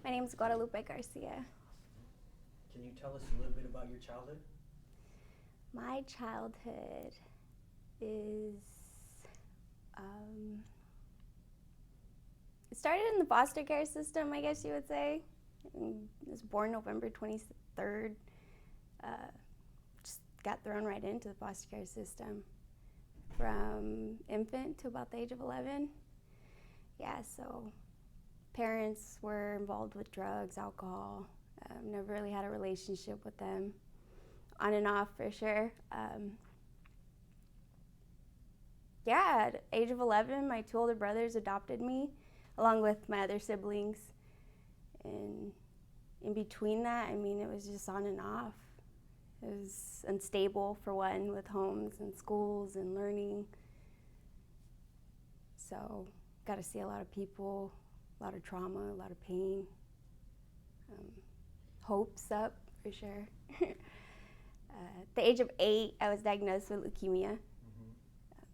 My name is Guadalupe Garcia. Can you tell us a little bit about your childhood? My childhood is, it started in the foster care system, I guess you would say. I was born November 23rd. Just got thrown right into the foster care system from infant to about the age of 11. Yeah, so parents were involved with drugs, alcohol. Never really had a relationship with them, on and off for sure. At the age of 11, my two older brothers adopted me, along with my other siblings. And in between that, it was just on and off. It was unstable, for one, with homes and schools and learning. So, got to see a lot of people, a lot of trauma, a lot of pain. Hopes up, for sure. At the age of 8, I was diagnosed with leukemia.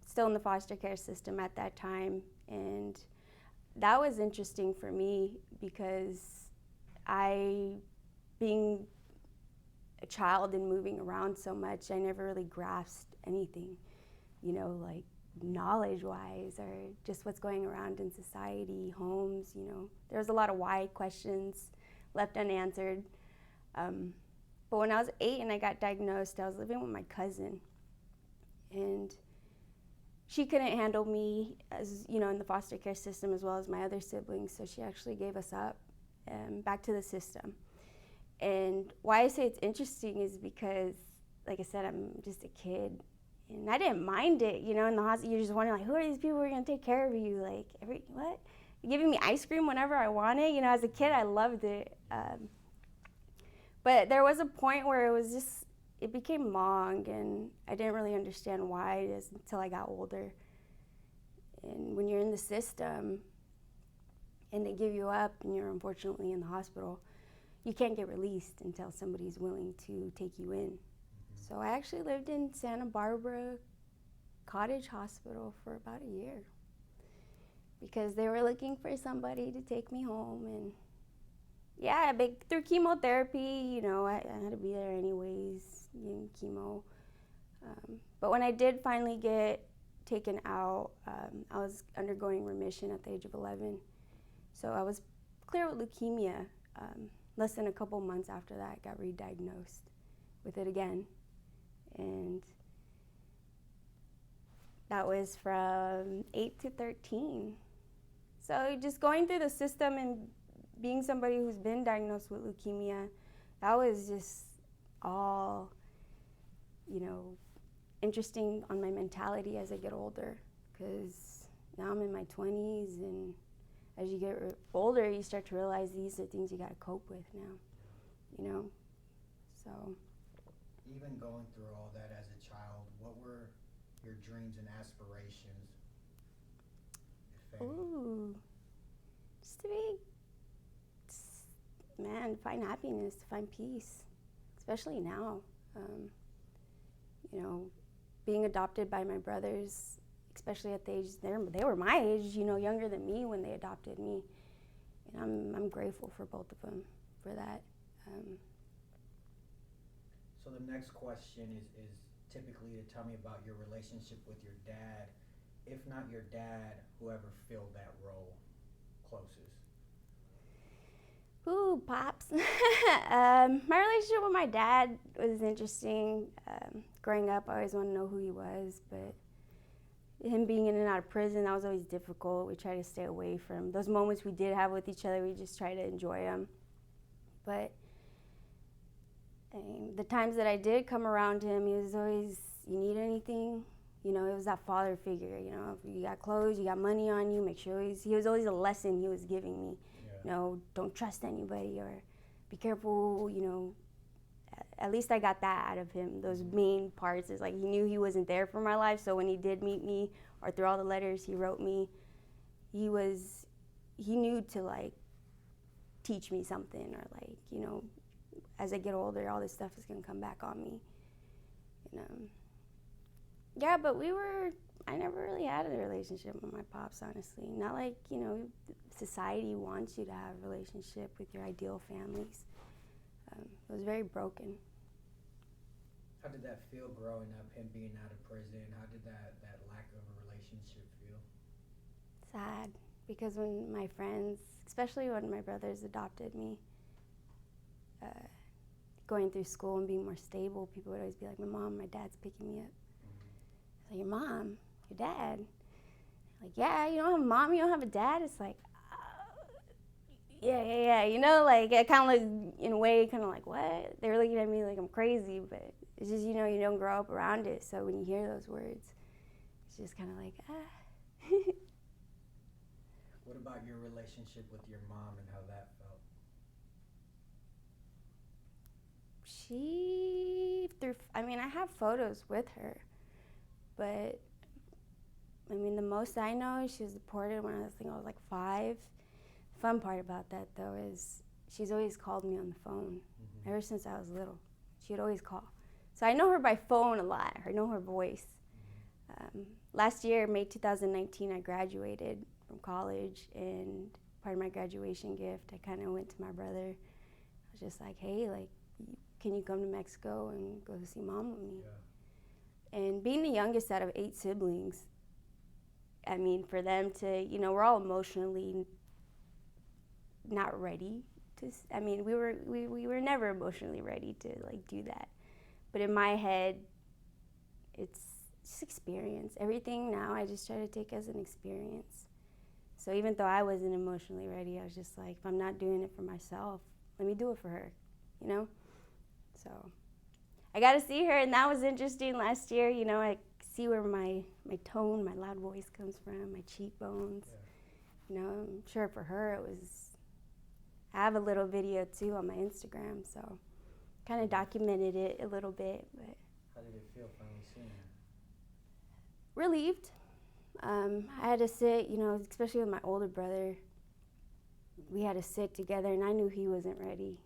Still in the foster care system at that time. And that was interesting for me because being a child and moving around so much, I never really grasped anything, like knowledge-wise or just what's going around in society, homes, There was a lot of why questions left unanswered. But when I was 8 and I got diagnosed, I was living with my cousin. And she couldn't handle me, as in the foster care system as well as my other siblings, so she actually gave us up back to the system. And why I say it's interesting is because, like I said, I'm just a kid, and I didn't mind it. In the hospital, you're just wondering, like, who are these people who are going to take care of you? Like, what? You're giving me ice cream whenever I want it. As a kid, I loved it. But there was a point where it became long, and I didn't really understand why it is until I got older. And when you're in the system and they give you up and you're unfortunately in the hospital, you can't get released until somebody's willing to take you in. So I actually lived in Santa Barbara Cottage Hospital for about a year because they were looking for somebody to take me home. And through chemotherapy, I had to be there anyways, chemo. But when I did finally get taken out, I was undergoing remission at the age of 11. So I was clear with leukemia. Less than a couple months after that, I got re-diagnosed with it again. And that was from 8 to 13. So just going through the system and being somebody who's been diagnosed with leukemia, that was just all, interesting on my mentality as I get older. Because now I'm in my 20s, and as you get older, you start to realize these are things you got to cope with now, So. Even going through all that as a child, what were your dreams and aspirations, if any? Ooh, just to find happiness, to find peace, especially now. Being adopted by my brothers, especially at the age, they were my age, younger than me when they adopted me. And I'm grateful for both of them for that. So the next question is typically to tell me about your relationship with your dad. If not your dad, whoever filled that role closest. Ooh, Pops. My relationship with my dad was interesting. Growing up, I always wanted to know who he was, but him being in and out of prison, that was always difficult. We tried to stay away from those moments we did have with each other. We just tried to enjoy them. But the times that I did come around him, he was always, you need anything? It was that father figure, if you got clothes, you got money on you, make sure he was always a lesson he was giving me. Don't trust anybody, or be careful, At least I got that out of him. Those main parts is like he knew he wasn't there for my life, so when he did meet me, or through all the letters he wrote me, he knew to teach me something, or as I get older, all this stuff is gonna come back on me. But we were I never really had a relationship with my pops, honestly. Not like, society wants you to have a relationship with your ideal families. It was very broken. How did that feel growing up, him being out of prison? How did that lack of a relationship feel? Sad, because when my friends, especially when my brothers adopted me, going through school and being more stable, people would always be like, my mom, my dad's picking me up. Like, your mom, your dad? Like, yeah, you don't have a mom, you don't have a dad? It's like, yeah. Like, I kind of like, in a way, kind of like, what? They were looking at me like I'm crazy, but it's just, you don't grow up around it. So when you hear those words, it's just kind of like, What about your relationship with your mom and how that felt? I have photos with her, but the most I know is she was deported when I was like 5. Fun part about that, though, is she's always called me on the phone. Ever since I was little. She'd always call. So I know her by phone a lot. I know her voice. Last year, May 2019, I graduated from college, and part of my graduation gift, I kind of went to my brother. I was just like, hey, like, can you come to Mexico and go see mom with me? Yeah. And being the youngest out of 8 siblings, for them to, we're all emotionally not ready to, we were never emotionally ready to, like, do that. But in my head, it's just experience. Everything now I just try to take as an experience. So even though I wasn't emotionally ready, I was just like, if I'm not doing it for myself, let me do it for her, So I got to see her, and that was interesting last year. I see where my tone, my loud voice comes from, my cheekbones. Yeah. I'm sure for her it was, I have a little video too on my Instagram, so kind of documented it a little bit. But how did it feel finally seeing her? Relieved. I had to sit, especially with my older brother, we had to sit together, and I knew he wasn't ready,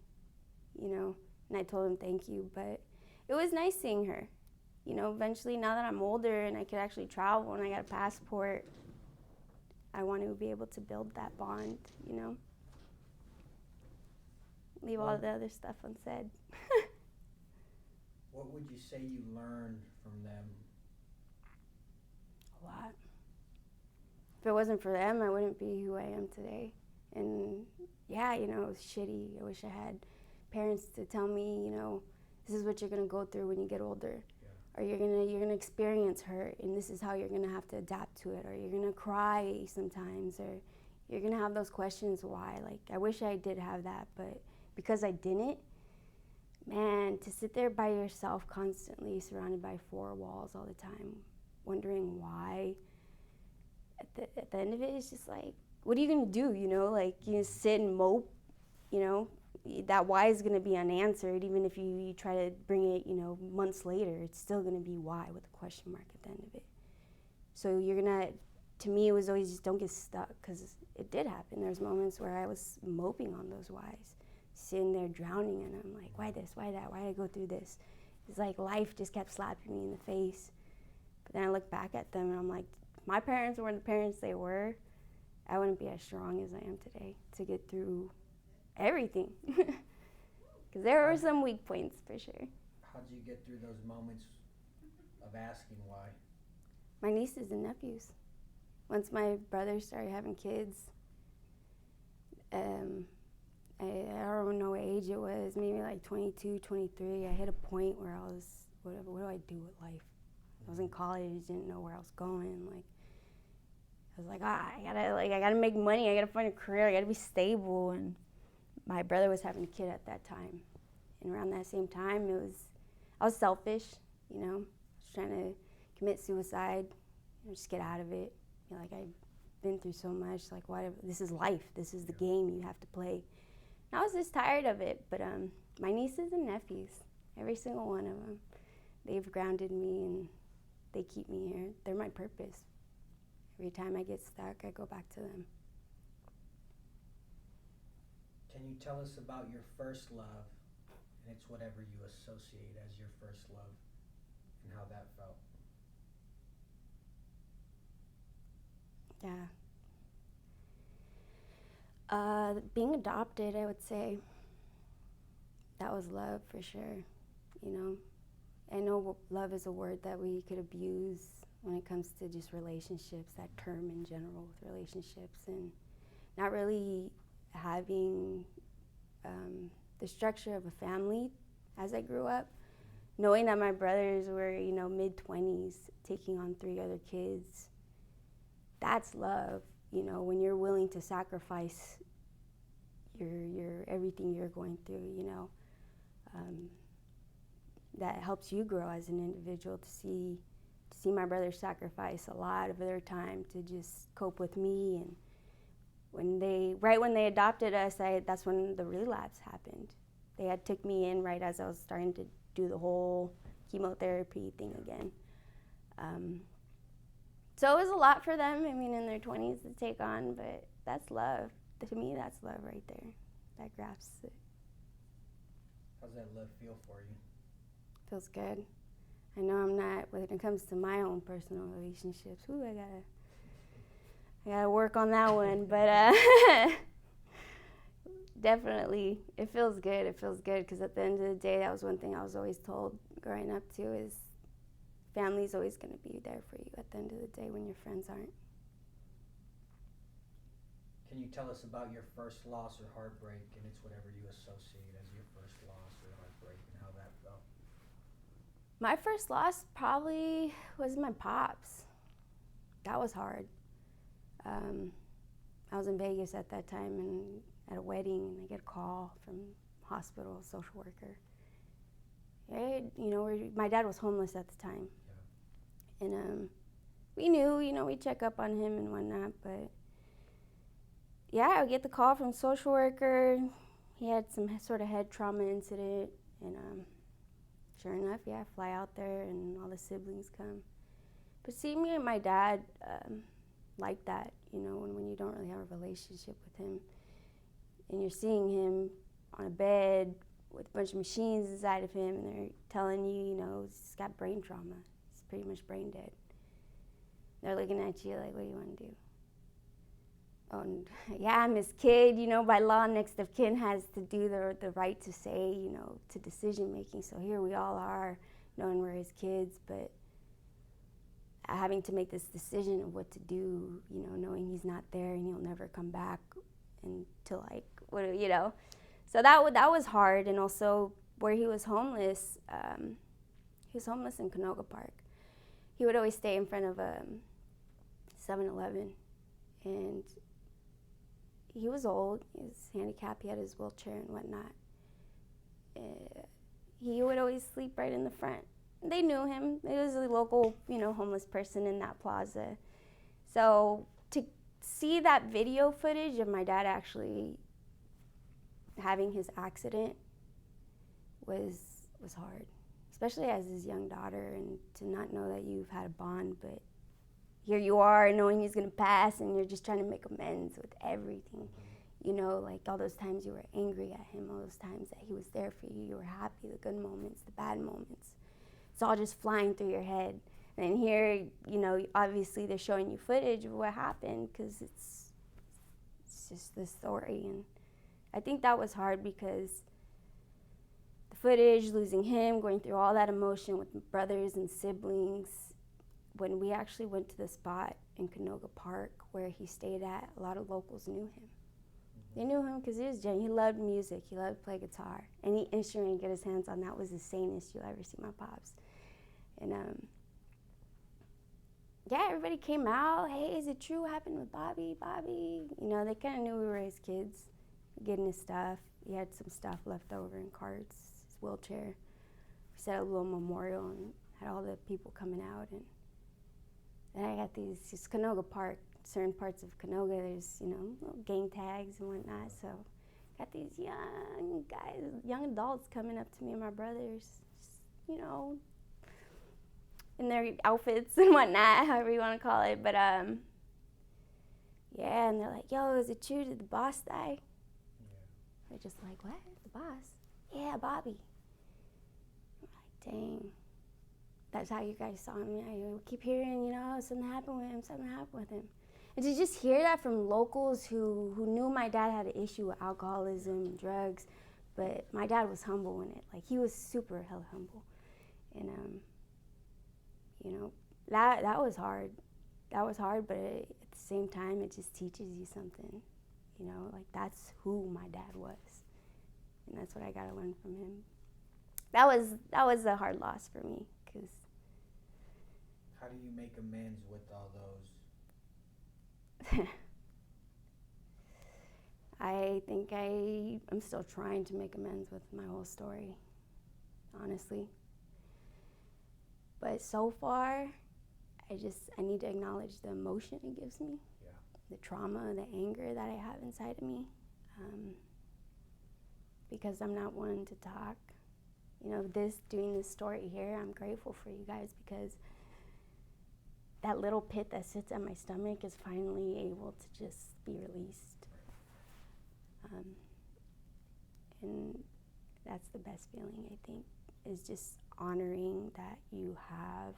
and I told him thank you, but it was nice seeing her. Eventually, now that I'm older and I could actually travel and I got a passport, I want to be able to build that bond, Leave all the other stuff unsaid. What would you say you learned from them? A lot. If it wasn't for them, I wouldn't be who I am today. And yeah, it was shitty. I wish I had parents to tell me, this is what you're gonna go through when you get older. Yeah. Or you're gonna experience hurt, and this is how you're gonna have to adapt to it. Or you're gonna cry sometimes, or you're gonna have those questions why. Like, I wish I did have that, but because I didn't, man, to sit there by yourself constantly surrounded by 4 walls all the time, wondering why, at the end of it, it's just like, what are you gonna do, Like, you sit and mope, that why is gonna be unanswered. Even if you try to bring it, months later, it's still gonna be why with a question mark at the end of it. So to me, it was always just don't get stuck, because it did happen. There's moments where I was moping on those whys, sitting there drowning in them, like, why this, why that, why did I go through this? It's like life just kept slapping me in the face. But then I look back at them and I'm like, my parents weren't the parents they were, I wouldn't be as strong as I am today to get through everything. Because there were some weak points, for sure. How did you get through those moments of asking why? My nieces and nephews. Once my brothers started having kids, I don't know what age it was, maybe like 22, 23, I hit a point where I was, what do I do with life? I was in college, didn't know where I was going. Like, I was like, I gotta make money, I gotta find a career, I gotta be stable. And my brother was having a kid at that time. And around that same time, I was selfish, I was trying to commit suicide, just get out of it. Like, I've been through so much, like, this is life, this is the game you have to play. And I was just tired of it, but my nieces and nephews, every single one of them, they've grounded me and they keep me here. They're my purpose. Every time I get stuck, I go back to them. Can you tell us about your first love, and it's whatever you associate as your first love, and how that felt? Yeah. Being adopted, I would say, that was love for sure. You know, I know love is a word that we could abuse when it comes to just relationships, that term in general with relationships, and not really having the structure of a family as I grew up. Knowing that my brothers were, mid-20s, taking on 3 other kids, that's love. When you're willing to sacrifice your everything you're going through, that helps you grow as an individual to see my brothers sacrifice a lot of their time to just cope with me. And when they adopted us, that's when the relapse happened. They had took me in right as I was starting to do the whole chemotherapy thing again. So it was a lot for them, in their 20s to take on, but that's love. To me, that's love right there. That grasps it. How's that love feel for you? Feels good. I know I'm not, when it comes to my own personal relationships, I gotta work on that one, but definitely, it feels good. It feels good because at the end of the day, that was one thing I was always told growing up too, is family's always going to be there for you at the end of the day when your friends aren't. Can you tell us about your first loss or heartbreak, and it's whatever you associate as your first loss or heartbreak, and how that felt? My first loss probably was my pops. That was hard. I was in Vegas at that time and at a wedding, and I get a call from hospital, social worker. Hey, my dad was homeless at the time. Yeah. And we knew, we check up on him and whatnot, but yeah, I would get the call from social worker. He had some sort of head trauma incident, and sure enough, I fly out there and all the siblings come. But seeing me and my dad like that, when you don't really have a relationship with him, and you're seeing him on a bed with a bunch of machines inside of him, and they're telling you, he's got brain trauma. He's pretty much brain dead. They're looking at you like, what do you want to do? Oh, and yeah, I'm his kid. By law, next of kin has to do the right to say, to decision making. So here we all are, knowing we're his kids, but having to make this decision of what to do, knowing he's not there and he'll never come back until So that was hard. And also where he was homeless in Canoga Park. He would always stay in front of a 7-Eleven, and he was old, he was handicapped, he had his wheelchair and whatnot. He would always sleep right in the front. They knew him. He was a local, homeless person in that plaza. So to see that video footage of my dad actually having his accident was hard, especially as his young daughter, and to not know that you've had a bond, but here you are knowing he's going to pass, and you're just trying to make amends with everything. Like all those times you were angry at him, all those times that he was there for you, you were happy, the good moments, the bad moments. It's all just flying through your head. And here, obviously they're showing you footage of what happened because it's just the story. And I think that was hard because the footage, losing him, going through all that emotion with brothers and siblings. When we actually went to the spot in Canoga Park where he stayed at, a lot of locals knew him. They knew him because he was genuine. He loved music. He loved to play guitar. Any instrument he could get his hands on, that was the sanest you'll ever see my pops. And everybody came out. Hey, is it true what happened with Bobby? They kind of knew we were his kids, getting his stuff. He had some stuff left over in carts, his wheelchair. We set a little memorial and had all the people coming out. And then I got these Canoga Park, certain parts of Canoga, there's, little gang tags and whatnot. So got these young guys, young adults coming up to me and my brothers, in their outfits and whatnot, however you want to call it. But, and they're like, yo, is it true? Did the boss die? Yeah. They're just like, what? The boss? Yeah, Bobby. I'm like, dang. That's how you guys saw him. I keep hearing, something happened with him. And to just hear that from locals who knew my dad had an issue with alcoholism and drugs, but my dad was humble in it. Like, he was super hella humble. And, that was hard. That was hard, but at the same time, it just teaches you something. Like, that's who my dad was. And that's what I got to learn from him. That was a hard loss for me, because... How do you make amends with all those? I think I'm still trying to make amends with my whole story, honestly. But so far, I need to acknowledge the emotion it gives me, the trauma, the anger that I have inside of me, because I'm not one to talk. Doing this story here, I'm grateful for you guys, because that little pit that sits at my stomach is finally able to just be released. And that's the best feeling, I think, is just honoring that you have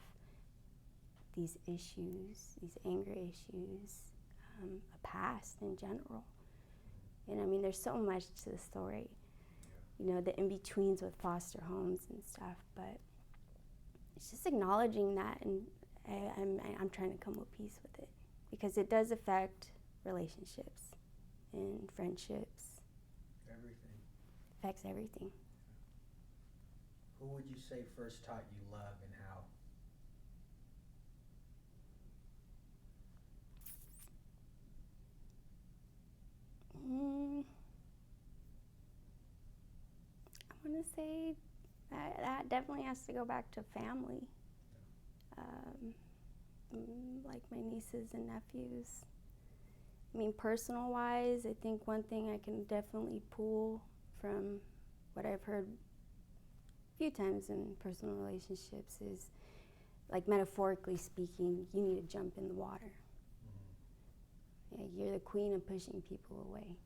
these issues, these anger issues, a past in general. And there's so much to the story, the in-betweens with foster homes and stuff, but it's just acknowledging that, and I'm trying to come with peace with it, because it does affect relationships and friendships. Everything. Affects everything. Who would you say first taught you love, and how? I want to say that definitely has to go back to family. Like my nieces and nephews. Personal-wise, I think one thing I can definitely pull from what I've heard a few times in personal relationships is, like, metaphorically speaking, you need to jump in the water. Yeah, you're the queen of pushing people away.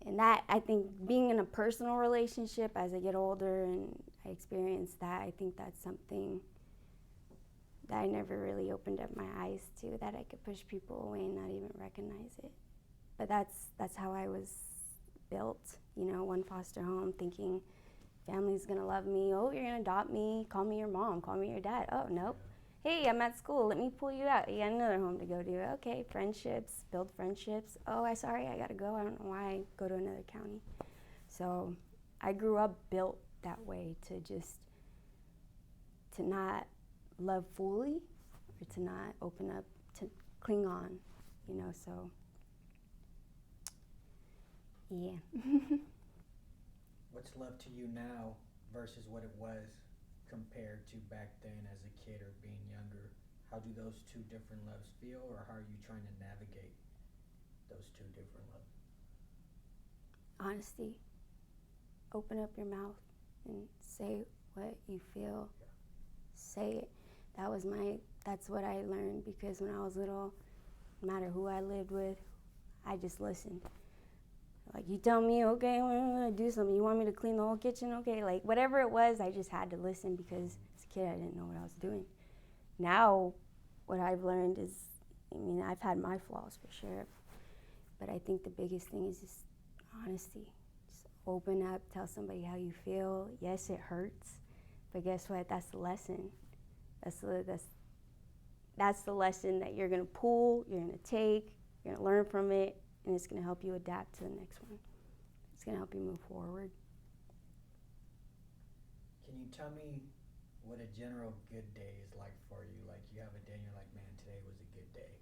And that, I think, being in a personal relationship as I get older and I experience that, I think that's something that I never really opened up my eyes to, that I could push people away and not even recognize it. But that's how I was built, one foster home, thinking family's gonna love me. Oh, you're gonna adopt me, call me your mom, call me your dad. Oh, nope. Hey, I'm at school, let me pull you out. You got another home to go to. Okay, friendships, build friendships. Oh, sorry, I gotta go. I don't know why I go to another county. So I grew up built that way, to not love fully, or to not open up, to cling on, so yeah. What's love to you now versus what it was compared to back then as a kid or being younger? How do those two different loves feel, or how are you trying to navigate those two different loves? Honesty. Open up your mouth and say what you feel. Say it. That's what I learned, because when I was little, no matter who I lived with, I just listened. Like, you tell me, okay, I'm gonna do something. You want me to clean the whole kitchen? Okay, like, whatever it was, I just had to listen, because as a kid, I didn't know what I was doing. Now, what I've learned is, I've had my flaws for sure, but I think the biggest thing is just honesty. Just open up, tell somebody how you feel. Yes, it hurts, but guess what? That's the lesson. That's the lesson that you're gonna pull, you're gonna take, you're gonna learn from it, and it's gonna help you adapt to the next one. It's gonna help you move forward. Can you tell me what a general good day is like for you? Like, you have a day and you're like, man, today was a good day.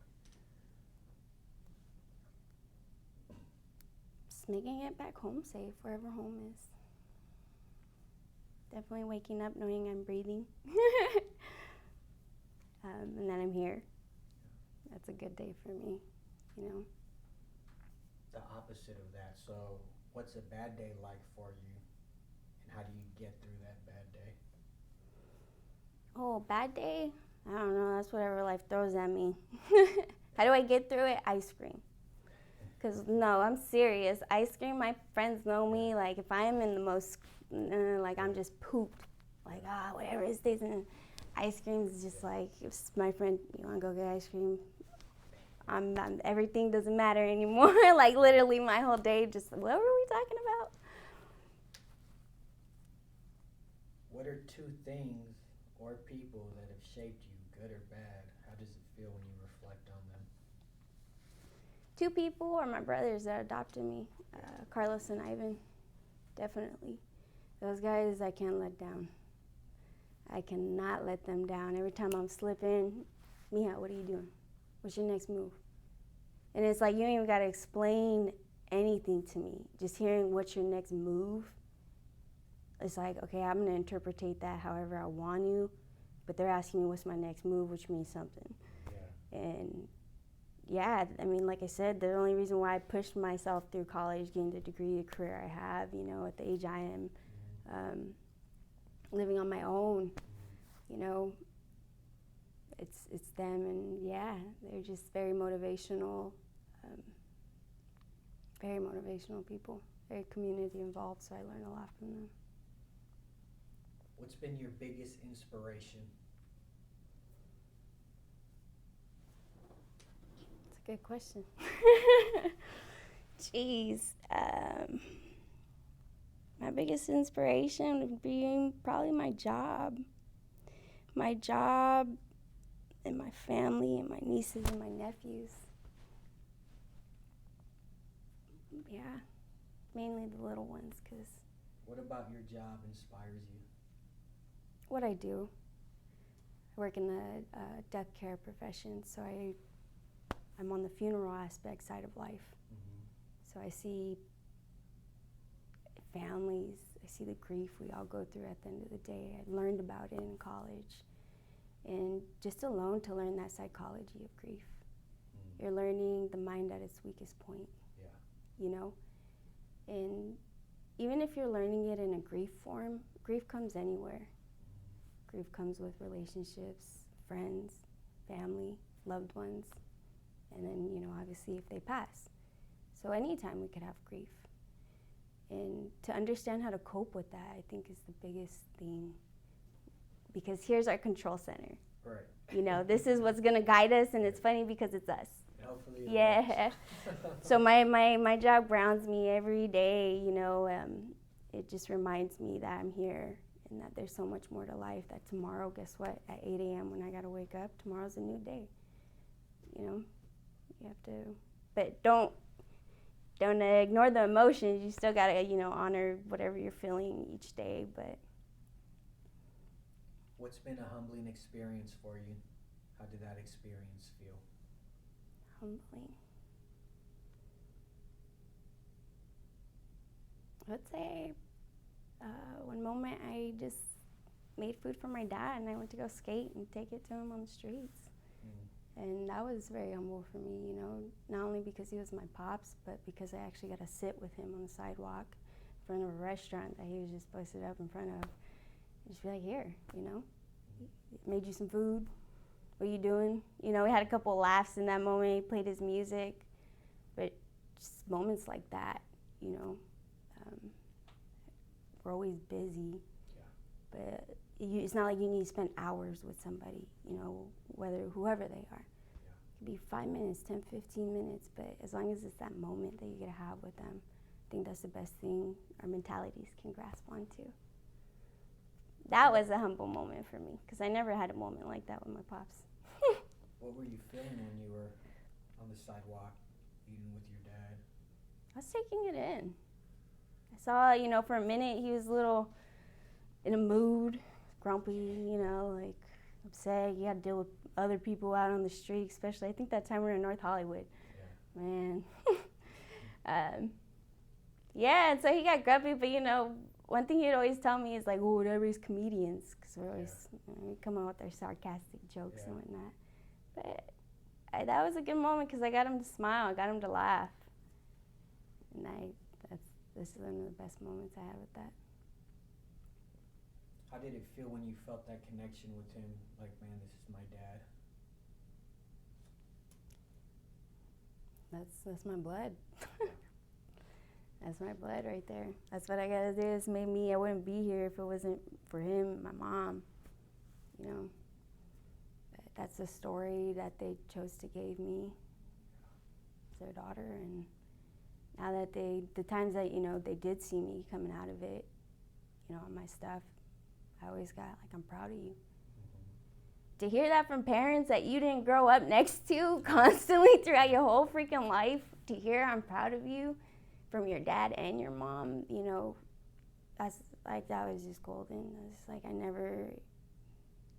Just making it back home safe, wherever home is. Definitely waking up knowing I'm breathing. And then I'm here. That's a good day for me, The opposite of that. So what's a bad day like for you, and how do you get through that bad day? Oh, bad day? I don't know. That's whatever life throws at me. How do I get through it? Ice cream. Because, no, I'm serious. Ice cream, my friends know me. Like, if I am in the most, I'm just pooped. Like, whatever it is. And ice cream is just like, if my friend, you want to go get ice cream? everything doesn't matter anymore. Like literally my whole day just, what were we talking about? What are two things or people that have shaped you, good or bad? How does it feel when you reflect on them? Two people are my brothers that adopted me, Carlos and Ivan, definitely. Those guys I can't let down. I cannot let them down. Every time I'm slipping, Mija, what are you doing? What's your next move? And it's like you don't even gotta explain anything to me. Just hearing what's your next move, it's like, okay, I'm gonna interpretate that however I want to, but they're asking me what's my next move, which means something. Yeah. And yeah, I mean, like I said, the only reason why I pushed myself through college, getting the degree, the career I have, you know, at the age I am, living on my own, you know, it's them, and yeah, they're just very motivational people, very community involved, so I learn a lot from them. What's been your biggest inspiration? That's a good question. Jeez. My biggest inspiration would be probably my job. My job and my family and my nieces and my nephews. Yeah, mainly the little ones, because... What about your job inspires you? What I do. I work in the death care profession, so I'm on the funeral aspect side of life. Mm-hmm. So I see families, I see the grief we all go through at the end of the day. I learned about it in college. And just alone to learn that psychology of grief. Mm-hmm. You're learning the mind at its weakest point. Yeah. You know? And even if you're learning it in a grief form, grief comes anywhere. Mm-hmm. Grief comes with relationships, friends, family, loved ones, and then, you know, obviously if they pass. So anytime we could have grief. And to understand how to cope with that, I think is the biggest thing. Because here's our control center. Right. You know, this is what's going to guide us, and it's funny because it's us. Hopefully yeah. So my job grounds me every day, you know. It just reminds me that I'm here and that there's so much more to life, that tomorrow, guess what, at 8 a.m. when I got to wake up, tomorrow's a new day. You know, you have to, but don't ignore the emotions. You still got to, you know, honor whatever you're feeling each day, but... What's been a humbling experience for you? How did that experience feel? Humbling. I would say one moment I just made food for my dad and I went to go skate and take it to him on the streets. Mm. And that was very humble for me, you know, not only because he was my pops, but because I actually got to sit with him on the sidewalk in front of a restaurant that he was just posted up in front of. Just be like, here, you know, made you some food. What are you doing? You know, we had a couple of laughs in that moment. He played his music, but just moments like that, you know. We're always busy, yeah. But it's not like you need to spend hours with somebody, you know, whoever they are. Yeah. It could be 5 minutes, 10, 15 minutes, but as long as it's that moment that you get to have with them, I think that's the best thing our mentalities can grasp onto. That was a humble moment for me, because I never had a moment like that with my pops. What were you feeling when you were on the sidewalk eating with your dad? I was taking it in. I saw, you know, for a minute he was a little in a mood, grumpy, you know, like upset. You had to deal with other people out on the street, especially, I think that time we were in North Hollywood. Yeah. Man. Yeah, and so he got grumpy, but, you know, one thing he'd always tell me is like, oh, everybody's comedians, because we're always, you know, we come out with our sarcastic jokes and whatnot. But that was a good moment because I got him to smile, I got him to laugh. And this is one of the best moments I had with that. How did it feel when you felt that connection with him? Like, man, this is my dad. That's my blood. That's my blood right there. That's what I gotta do. It's made me, I wouldn't be here if it wasn't for him, my mom, you know. But that's the story that they chose to give me, their daughter. And now that the times that, they did see me coming out of it, on my stuff, I always got like, I'm proud of you. To hear that from parents that you didn't grow up next to constantly throughout your whole freaking life, to hear I'm proud of you from your dad and your mom, that's like, that was just golden. It's like,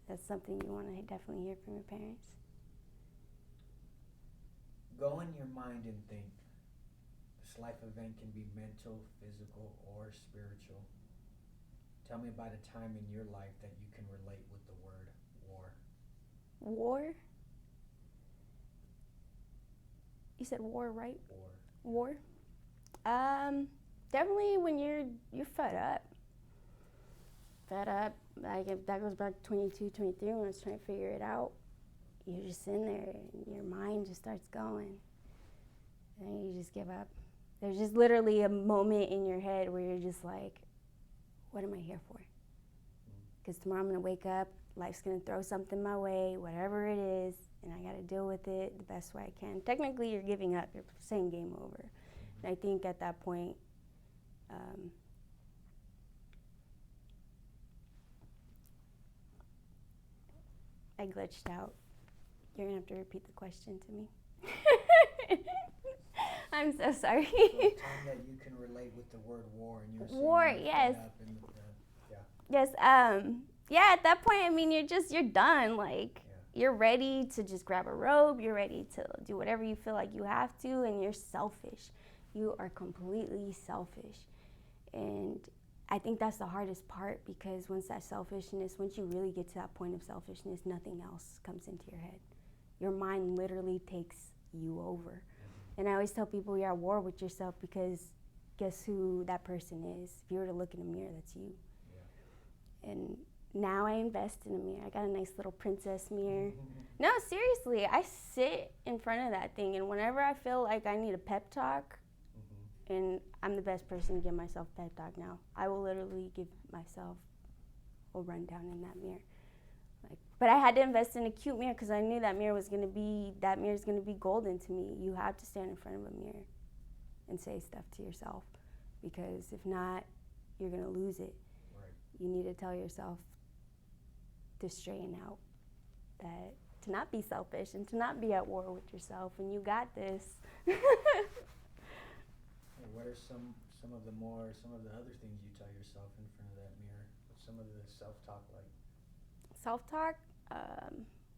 that's something you want to definitely hear from your parents. Go in your mind and think. This life event can be mental, physical, or spiritual. Tell me about a time in your life that you can relate with the word war. War? You said war, right? War. Definitely when you're fed up. Like, if that goes back to 22, 23, when I was trying to figure it out. You're just in there, and your mind just starts going, and you just give up. There's just literally a moment in your head where you're just like, what am I here for? Because tomorrow I'm going to wake up, life's going to throw something my way, whatever it is, and I got to deal with it the best way I can. Technically, you're giving up. You're saying game over. And I think at that point, I glitched out. You're going to have to repeat the question to me. I'm so sorry. So a time that you can relate with the word war, and you're saying war, you're yes. fed up and, Yes, at that point, I mean, you're done. Like, you're ready to just grab a robe. You're ready to do whatever you feel like you have to, and you're selfish. You are completely selfish. And I think that's the hardest part, because once you really get to that point of selfishness, nothing else comes into your head. Your mind literally takes you over. And I always tell people you're at war with yourself, because guess who that person is? If you were to look in a mirror, that's you. And now I invest in a mirror. I got a nice little princess mirror. No, seriously, I sit in front of that thing, and whenever I feel like I need a pep talk, and I'm the best person to give myself a pep talk now, I will literally give myself a rundown in that mirror. But I had to invest in a cute mirror, because I knew that mirror's gonna be golden to me. You have to stand in front of a mirror and say stuff to yourself, because if not, you're gonna lose it. You need to tell yourself to straighten out, that to not be selfish and to not be at war with yourself, and you got this. What are some of the other things you tell yourself in front of that mirror? What's some of the self-talk like? Self-talk?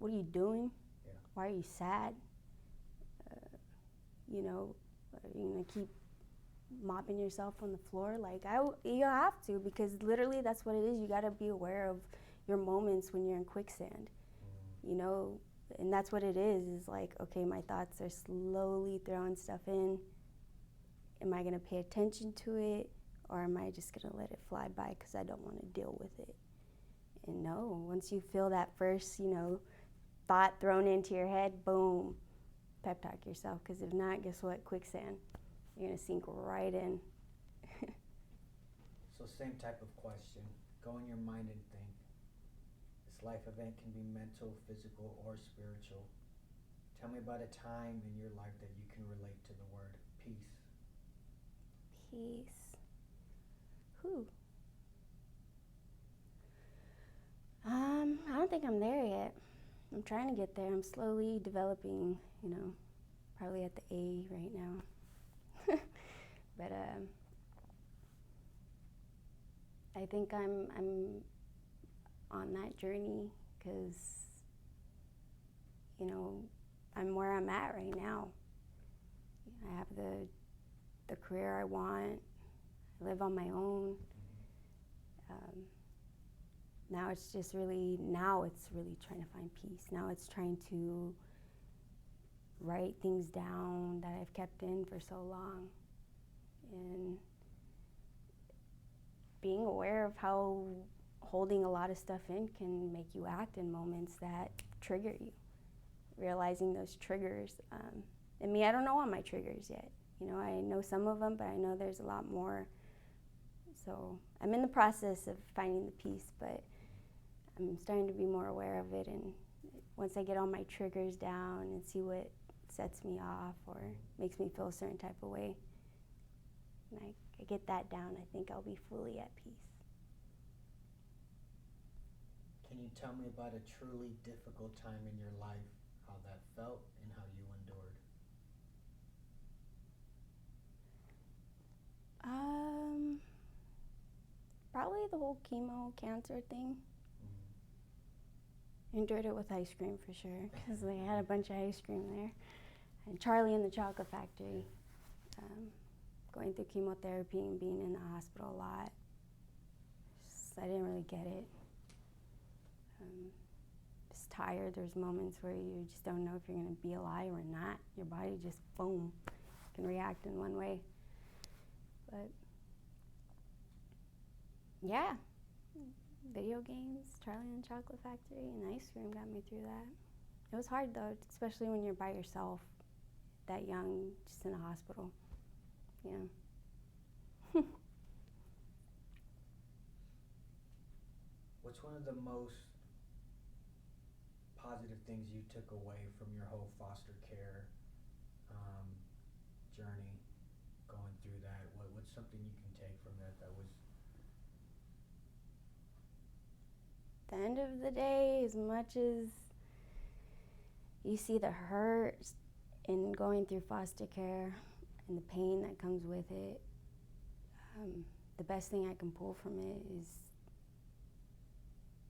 What are you doing? Yeah. Why are you sad? Are you gonna keep mopping yourself on the floor? Like, you have to, because literally that's what it is. You got to be aware of your moments when you're in quicksand, and that's what it is like, okay, my thoughts are slowly throwing stuff in. Am I going to pay attention to it, or am I just going to let it fly by because I don't want to deal with it? And no, once you feel that first, thought thrown into your head, boom, pep talk yourself, because if not, guess what? Quicksand. You're going to sink right in. So same type of question. Go in your mind and think. This life event can be mental, physical, or spiritual. Tell me about a time in your life that you can relate to the word peace. Peace. I don't think I'm there yet. I'm trying to get there. I'm slowly developing, probably at the A right now. But I think I'm on that journey, because I'm where I'm at right now. I have the career I want. I live on my own. Now it's really trying to find peace. Now it's trying to write things down that I've kept in for so long, and being aware of how holding a lot of stuff in can make you act in moments that trigger you. Realizing those triggers. And me, I don't know all my triggers yet. I know some of them, but I know there's a lot more. So I'm in the process of finding the peace, but I'm starting to be more aware of it. And once I get all my triggers down and see what sets me off or makes me feel a certain type of way. And I get that down, I think I'll be fully at peace. Can you tell me about a truly difficult time in your life, how that felt and how you endured? Probably the whole chemo cancer thing. Enjoyed it with ice cream for sure, because they had a bunch of ice cream there. And Charlie and the Chocolate Factory. Going through chemotherapy and being in the hospital a lot. I didn't really get it. Just tired. There's moments where you just don't know if you're going to be alive or not. Your body just, boom, can react in one way. But yeah, video games, Charlie and the Chocolate Factory, and ice cream got me through that. It was hard though, especially when you're by yourself, that young, just in a hospital. Yeah. What's one of the most positive things you took away from your whole foster care journey, going through that? What's something you can take from that was... At the end of the day, as much as you see the hurt in going through foster care and the pain that comes with it, the best thing I can pull from it is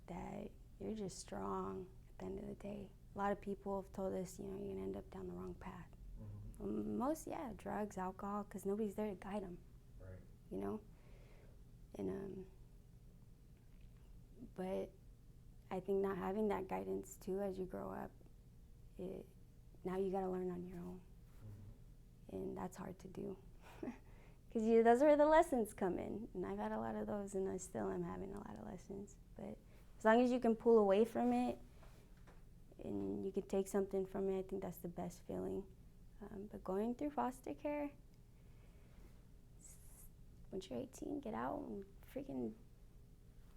that you're just strong at the end of the day. A lot of people have told us, you're going to end up down the wrong path. Most, drugs, alcohol, because nobody's there to guide them. Right. And but I think not having that guidance too as you grow up, now you got to learn on your own. And that's hard to do. Because those are where the lessons come in. And I've had a lot of those, and I still am having a lot of lessons. But as long as you can pull away from it and you can take something from it, I think that's the best feeling. But going through foster care, once you're 18, get out and freaking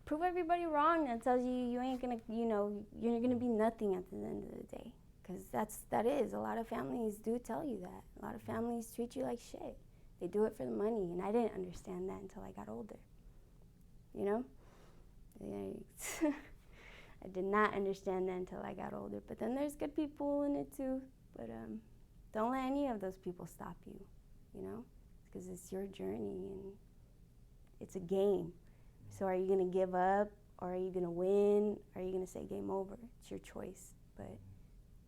prove everybody wrong that tells you you ain't gonna, you're gonna be nothing at the end of the day. Because that is, a lot of families do tell you that. A lot of families treat you like shit. They do it for the money, and I didn't understand that until I got older. I did not understand that until I got older. But then there's good people in it too. But don't let any of those people stop you, because it's your journey and it's a game. So are you gonna give up, or are you gonna win, or are you gonna say game over? It's your choice. But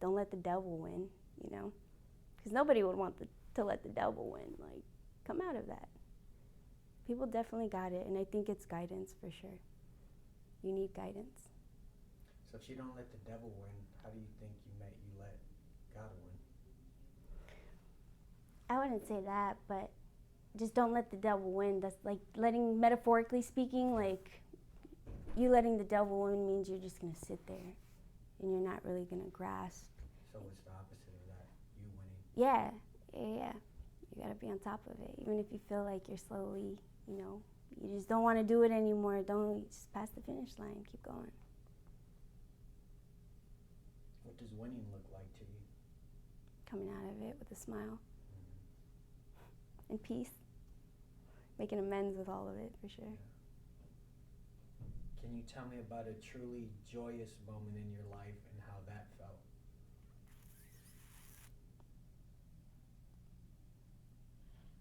don't let the devil win, because nobody would want to let the devil win. Like, come out of that. People definitely got it, and I think it's guidance for sure. You need guidance. So if you don't let the devil win, how do you think you let God win? I wouldn't say that, but just don't let the devil win. That's like metaphorically speaking, like you letting the devil win means you're just gonna sit there and you're not really gonna grasp. So what's the opposite of that? You winning? Yeah. You gotta be on top of it. Even if you feel like you're slowly, you just don't wanna do it anymore. Don't just pass the finish line, keep going. What does winning look like to you? Coming out of it with a smile. And peace. Making amends with all of it, for sure. Can you tell me about a truly joyous moment in your life and how that felt?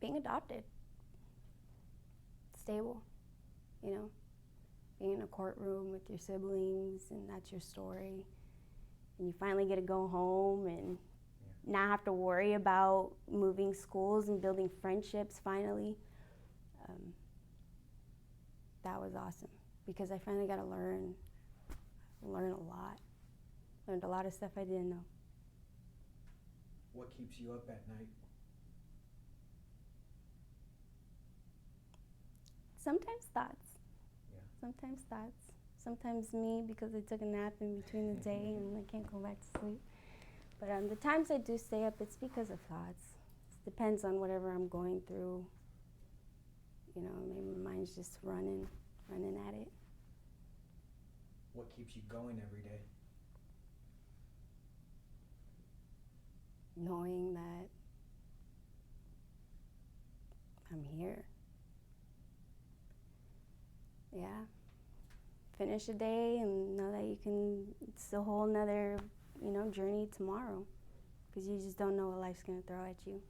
Being adopted. Stable, Being in a courtroom with your siblings, and that's your story. And you finally get to go home and not have to worry about moving schools and building friendships finally. That was awesome, because I finally got to learn a lot. Learned a lot of stuff I didn't know. What keeps you up at night? Sometimes thoughts. Yeah. Sometimes thoughts. Sometimes me, because I took a nap in between the day and I can't go back to sleep. But the times I do stay up, it's because of thoughts. It depends on whatever I'm going through. Maybe my mind's just running at it. What keeps you going every day? knowing that I'm here. Yeah. Finish a day and know that it's a whole nother, journey tomorrow. Because you just don't know what life's going to throw at you.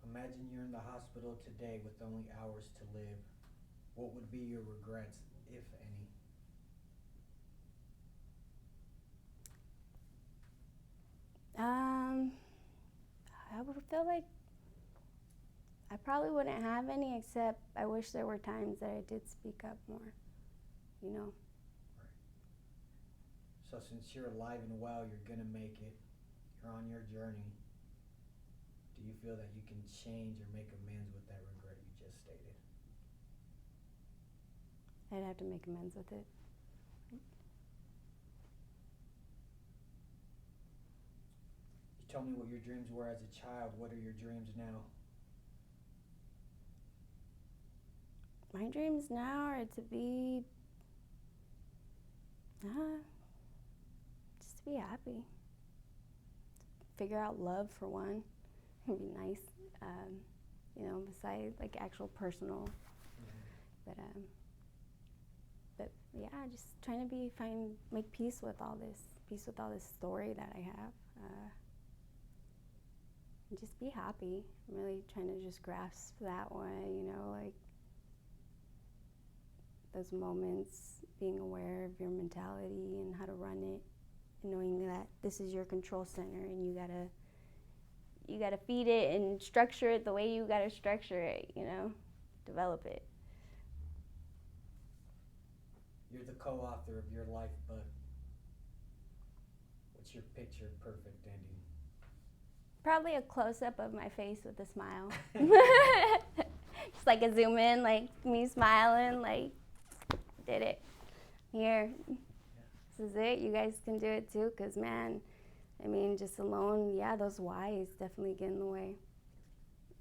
Imagine you're in the hospital today with only hours to live. What would be your regrets, if any? I would feel like I probably wouldn't have any, except I wish there were times that I did speak up more, Right. So since you're alive and well, you're going to make it. You're on your journey. Do you feel that you can change or make amends with that regret you just stated? I'd have to make amends with it. You told me what your dreams were as a child. What are your dreams now? My dreams now are to be, just to be happy. Figure out love for one. It'd be nice, besides like actual personal. Mm-hmm. But yeah, just trying to make peace with all this story that I have. And just be happy. I'm really trying to just grasp that one, like those moments, being aware of your mentality and how to run it, and knowing that this is your control center and you gotta feed it and structure it the way you gotta structure it, develop it. You're the co-author of your life book. What's your picture perfect ending? Probably a close-up of my face with a smile. Just like a zoom in, like me smiling, like, did it. Here. Yeah. This is it. You guys can do it too, because, man, just alone, those whys definitely get in the way.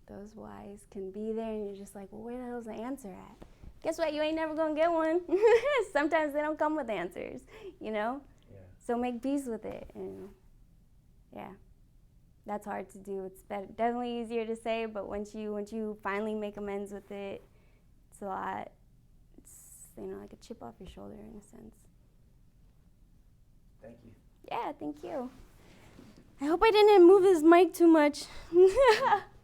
Those whys can be there, and you're just like, well, where the hell's the answer at? Guess what? You ain't never going to get one. Sometimes they don't come with answers, Yeah. So make peace with it. And, that's hard to do. It's definitely easier to say, but once you finally make amends with it, it's a lot. It's, like a chip off your shoulder in a sense. Thank you. Yeah, thank you. I hope I didn't move this mic too much.